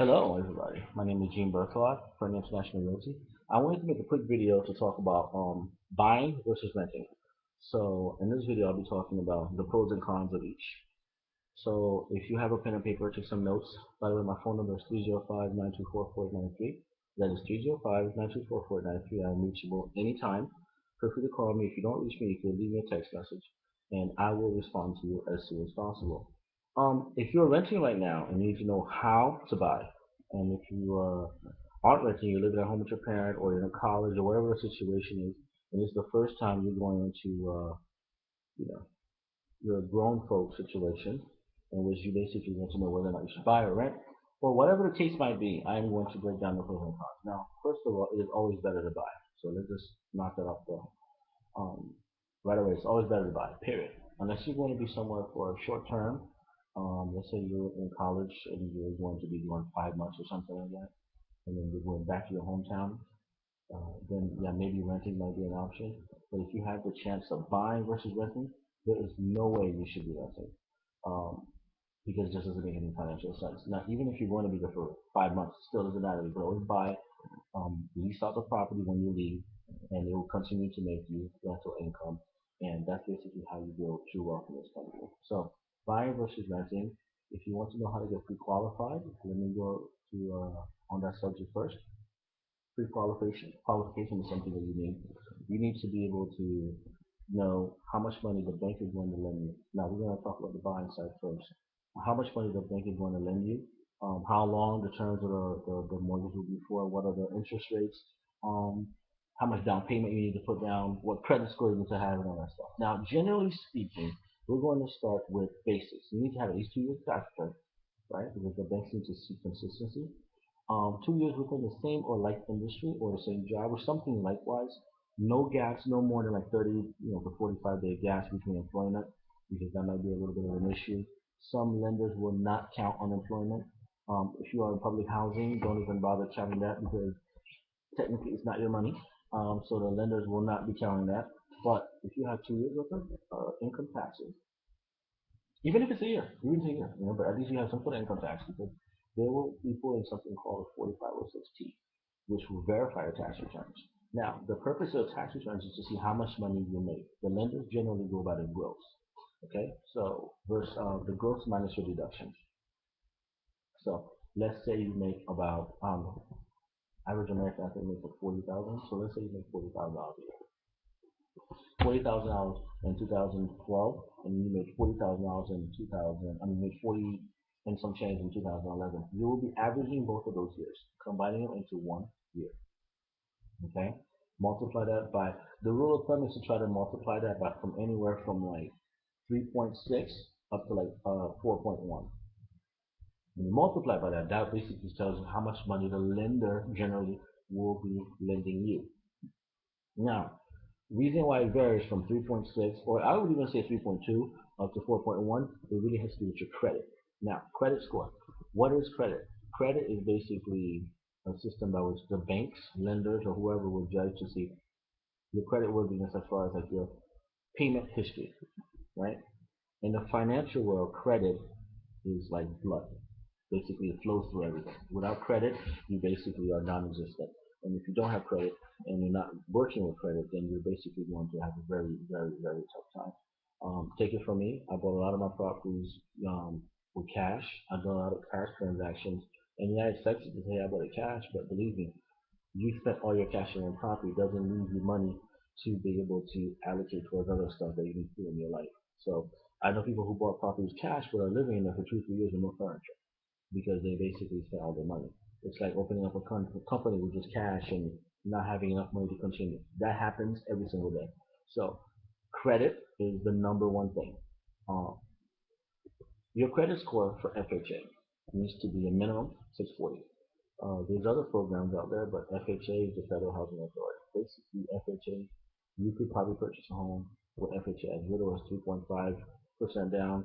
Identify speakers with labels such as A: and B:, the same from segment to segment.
A: Hello, everybody. My name is Jean Berthelot from International Realty. I wanted to make a quick video to talk about buying versus renting. So in this video, I'll be talking about the pros and cons of each. So if you have a pen and paper, take some notes. By the way, my phone number is 305-924-4893. That is 305-924-4893. I'm reachable anytime. Feel free to call me. If you don't reach me, you can leave me a text message, and I will respond to you as soon as possible. If you're renting right now and you need to know how to buy, and if you aren't renting, you're living at home with your parent or you're in college or whatever the situation is, and it's the first time you're going into, you know, your grown folk situation in which you basically want to know whether or not you should buy or rent, or whatever the case might be, I'm going to break down the pros and cons. Now, first of all, it is always better to buy. So let's just knock that off the um, right away. It's always better to buy, period. Unless you're going to be somewhere for a short term. Let's say you're in college and you're going to be going 5 months or something like that, and then you're going back to your hometown. Then yeah, maybe renting might be an option. But if you have the chance of buying versus renting, there is no way you should be renting. Um, because it just doesn't make any financial sense. Now, even if you're going to be there for 5 months, it still doesn't matter. You can always buy, lease out the property when you leave, and it will continue to make you rental income. And that's basically how you build true wealth in this country. So, buying versus renting. If you want to know how to get pre-qualified, let me go to on that subject first. Pre-qualification is something that you need. You need to be able to know how much money the bank is going to lend you. Now we're going to talk about the buying side first. How much money the bank is going to lend you, how long the terms of the mortgage will be for, what are the interest rates, um, how much down payment you need to put down, what credit score you need to have, and all that stuff. Now, generally speaking, we're going to start with basics. You need to have at least 2 years tax credit, right? Because the banks need to see consistency. 2 years within the same or like industry or the same job or something likewise. No gaps, no more than like 30, to 45-day gaps between employment, because that might be a little bit of an issue. Some lenders will not count unemployment. If you are in public housing, don't even bother counting that because technically it's not your money. So the lenders will not be counting that. But if you have 2 years worth of income taxes, even if it's a year, even if it's a year, but at least you have some sort of income tax because they will be pulling something called a 4506T, which will verify your tax returns. Now, the purpose of tax returns is to see how much money you make. The lenders generally go by the gross. Okay, so versus the gross minus your deductions. So let's say you make about average American I think makes like 40,000. So let's say you make $40,000 a year. $40,000 in 2012, and you made $40,000 in 2000. I mean, you made 40 and some change in 2011. You will be averaging both of those years, combining them into 1 year. Okay, multiply that by the rule of thumb is to try to multiply that by from anywhere from like 3.6 up to like 4.1. When you multiply by that, that basically tells you how much money the lender generally will be lending you. Now, reason why it varies from 3.6, or I would even say 3.2 up to 4.1, it really has to do with your credit. Now, credit score. What is credit? Credit is basically a system by which the banks, lenders, or whoever will judge to see your credit worthiness as far as like your payment history, right? In the financial world, credit is like blood. Basically, it flows through everything. Without credit, you basically are non-existent. And if you don't have credit and you're not working with credit, then you're basically going to have a very, very, very tough time. Take it from me. I bought a lot of my properties with cash. I've done a lot of cash transactions. And yeah, it's sexy to say I bought it cash, but believe me, you spent all your cash on one property doesn't leave you money to be able to allocate towards other stuff that you need to do in your life. So I know people who bought properties cash but are living in there for 2, 3 years with no furniture because they basically spent all their money. It's like opening up a company with just cash and not having enough money to continue. That happens every single day. So credit is the number one thing. Uh, your credit score for FHA needs to be a minimum 640. There's other programs out there, but FHA is the Federal Housing Authority. Basically, FHA, you could probably purchase a home with FHA as little as 3.5% down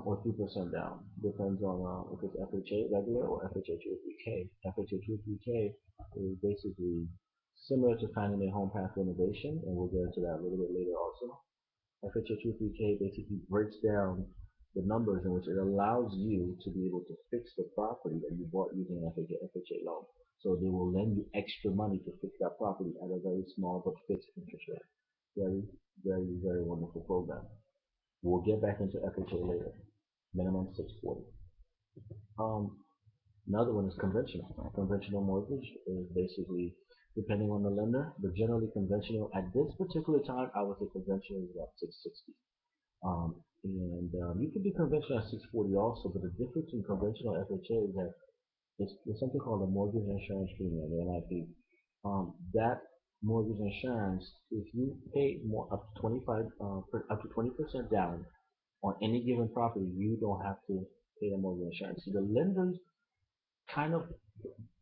A: or 3% down. Depends on if it's FHA regular or FHA 203K. FHA 203K is basically similar to finding a home path renovation, and we'll get into that a little bit later also. FHA 203K basically breaks down the numbers in which it allows you to be able to fix the property that you bought using an FHA loan. So they will lend you extra money to fix that property at a very small but fixed interest rate. Very, very, very wonderful program. We'll get back into FHA later. Minimum 640. Um, Another one is conventional. Conventional mortgage is basically depending on the lender, but generally conventional at this particular time, I would say conventional is about 660. And you could do conventional at 640 also, but the difference in conventional FHA is that there's something called a mortgage insurance premium, the MIP. That mortgage insurance, if you pay more up to up to 20% down on any given property, you don't have to pay the mortgage insurance. So the lenders kind of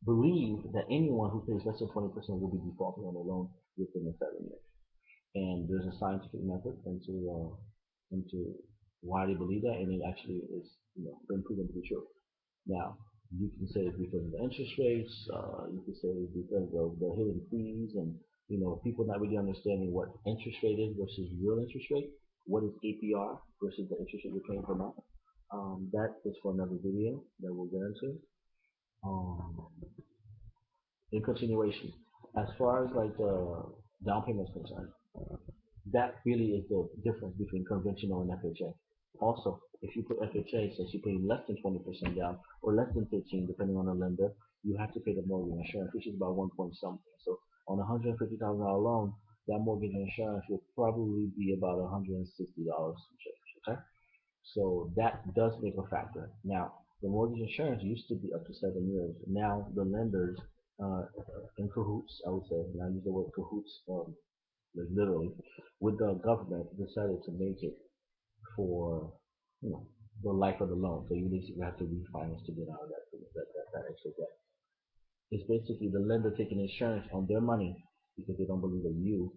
A: believe that anyone who pays less than 20% will be defaulting on their loan within the 7 years. And there's a scientific method into why they believe that, and it actually is been proven to be true. Now, you can say it's because of the interest rates. You can say it's because of the hidden fees, and people not really understanding what interest rate is versus real interest rate. What is APR versus the interest rate you're paying per month? That is for another video that we'll get into. Um, in continuation, as far as like the down payment is concerned, that really is the difference between conventional and FHA. Also, if you put FHA, since you're paying less than 20% down or less than 15, depending on the lender, you have to pay the mortgage insurance, which is about one point something. So on a $150,000 loan, that mortgage insurance will probably be about $160 some change. Okay, so that does make a factor. Now, the mortgage insurance used to be up to 7 years. Now the lenders, uh, in cahoots, I would say, and I use the word cahoots, like literally, with the government, decided to make it for you know the life of the loan. So you basically have to refinance to get out of that extra debt. It's basically the lender taking insurance on their money because they don't believe that you,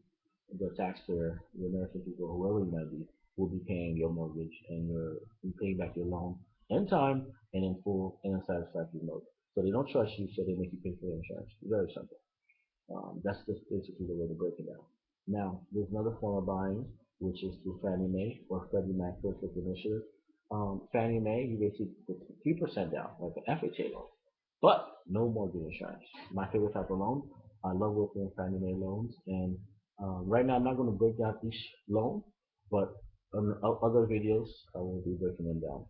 A: the taxpayer, the American people, whoever you might be, will be paying your mortgage and you paying back your loan in time and in full in a satisfactory mode. So they don't trust you, so they make you pay for the insurance. Very simple. That's just basically the way to break it down. Now, there's another form of buying, which is through Fannie Mae or Freddie Mac First Look Initiative. Fannie Mae, you basically put 3% down, like an FHA loan, but no mortgage insurance. My favorite type of loan. I love working with Fannie Mae loans, and right now I'm not going to break down each loan, but on other videos I will be breaking them down.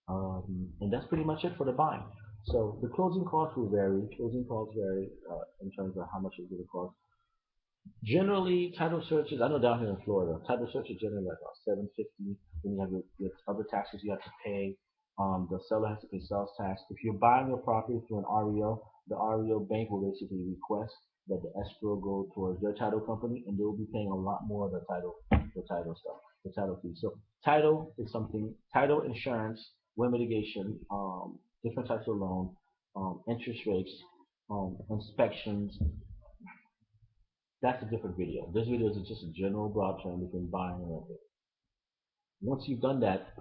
A: And that's pretty much it for the buying. So the closing costs will vary. Closing costs vary in terms of how much it's going to cost. Generally, title searches. I know down here in Florida, title searches generally like about 750. Then you have your other taxes you have to pay. The seller has to pay sales tax. If you're buying a property through an REO, the REO bank will basically request that the escrow go towards their title company, and they will be paying a lot more of the title stuff, the title fee. So title is something. Title insurance, wind mitigation, different types of loan, interest rates, inspections, that's a different video. This video is just a general broad term between buying and renting. Once you've done that,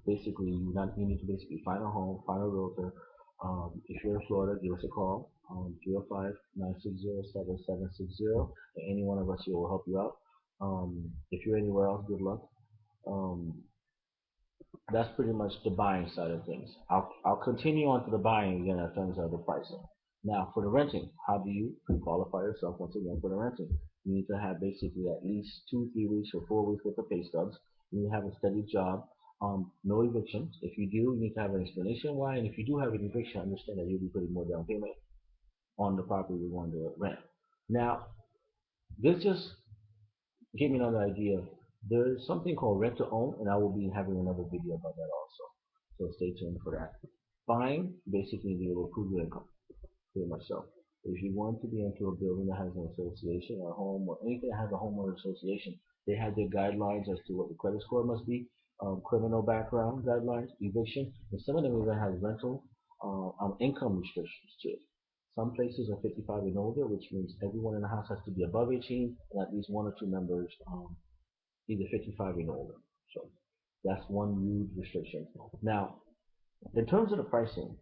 A: basically you need to basically find a home, find a realtor. If you're in Florida, give us a call, 305-960-7760, and any one of us here will help you out. If you're anywhere else, good luck. Um, that's pretty much the buying side of things. I'll continue on to the buying again in terms of the pricing. Now for the renting, how do you qualify yourself once again for the renting? You need to have basically at least 2, 3 weeks or 4 weeks worth of pay stubs. You need to have a steady job. No evictions. If you do, you need to have an explanation why. And if you do have an eviction, understand that you'll be putting more down payment on the property you're going to rent. Now, this just gave me another idea. There's something called rent to own, and I will be having another video about that also. So stay tuned for that. Buying, basically, they will prove your income, pretty much so. If you want to be into a building that has an association or a home or anything that has a homeowner association, they have their guidelines as to what the credit score must be, criminal background guidelines, eviction, and some of them even have rental income restrictions too. Some places are 55 and older, which means everyone in the house has to be above 18 and at least one or two members either 55 and older. So that's one huge restriction. Now, in terms of the pricing,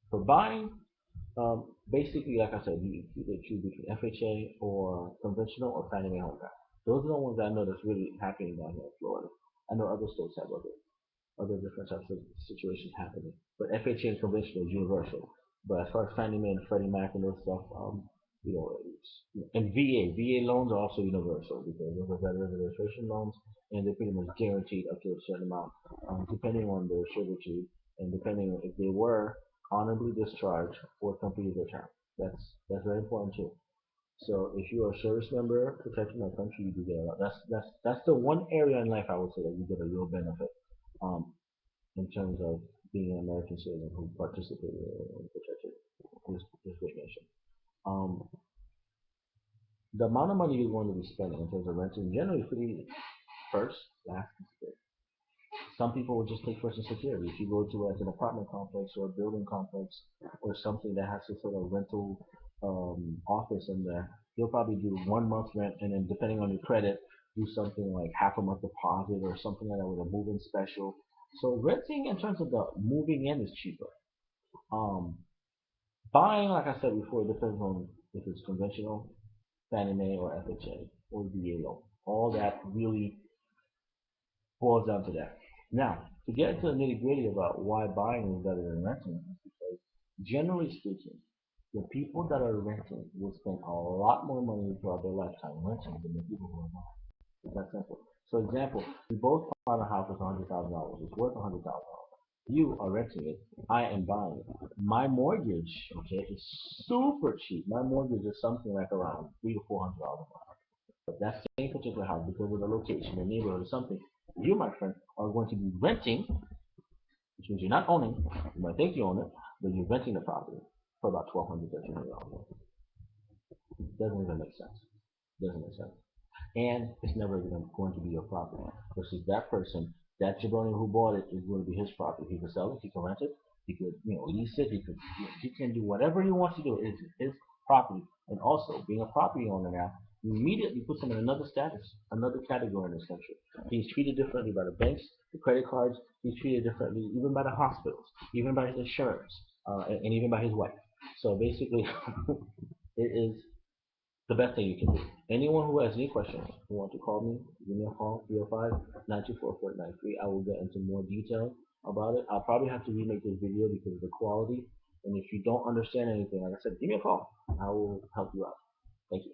A: for buying, basically, like I said, you either choose between FHA or conventional or Fannie Mae home buy. Those are the ones that I know that's really happening down here in Florida. I know other states have other. other different types of situations happening. But FHA and conventional is universal. But as far as Fannie Mae and Freddie Mac and those stuff, you know, and VA loans are also universal because those are veteran administration loans, and they're pretty much guaranteed up to a certain amount, depending on their servitude and depending on if they were honorably discharged or completed their term. That's very important too. So if you are a service member protecting our country, you do get a lot. That's the one area in life I would say that you get a real benefit, um, in terms of being an American citizen who participated in protecting this great nation. Um, the amount of money you're going to be spending in terms of renting generally is pretty easy. First, last, and second. Some people will just take first and security. If you go to like an apartment complex or a building complex or something that has some sort of rental office in there, you'll probably do 1 month rent and then depending on your credit, do something like half a month deposit or something like that with a move-in special. So renting in terms of the moving in is cheaper. Um, Buying, like I said before, depends on if it's conventional, Fannie Mae or FHA or VA loan. All that really boils down to that. Now, to get into the nitty gritty about why buying is better than renting, is because generally speaking, the people that are renting will spend a lot more money throughout their lifetime renting than the people who are buying. It's that simple. So, example, we both bought a house with $100,000. It's worth $100,000. You are renting it. I am buying it. My mortgage, okay, is super cheap. My mortgage is something like around $300 to $400. But that same particular house, because of the location, the neighborhood, or something, you, my friend, are going to be renting, which means you're not owning. You might think you own it, but you're renting the property for about $1,200, $1,300. Doesn't even make sense. Doesn't make sense. And it's never even going to be your property. Versus that person, that jabroni who bought it is going to be his property. He can sell it, he can rent it, he could, lease it, he can do whatever he wants to do. It's his property. And also, being a property owner now, you immediately puts him in another status, another category in this country. He's treated differently by the banks, the credit cards. He's treated differently even by the hospitals, even by his insurance, and even by his wife. So basically, it is the best thing you can do. Anyone who has any questions, who want to call me, give me a call, 305-924-4993. I will get into more detail about it. I'll probably have to remake this video because of the quality. And if you don't understand anything, like I said, give me a call. I will help you out. Thank you.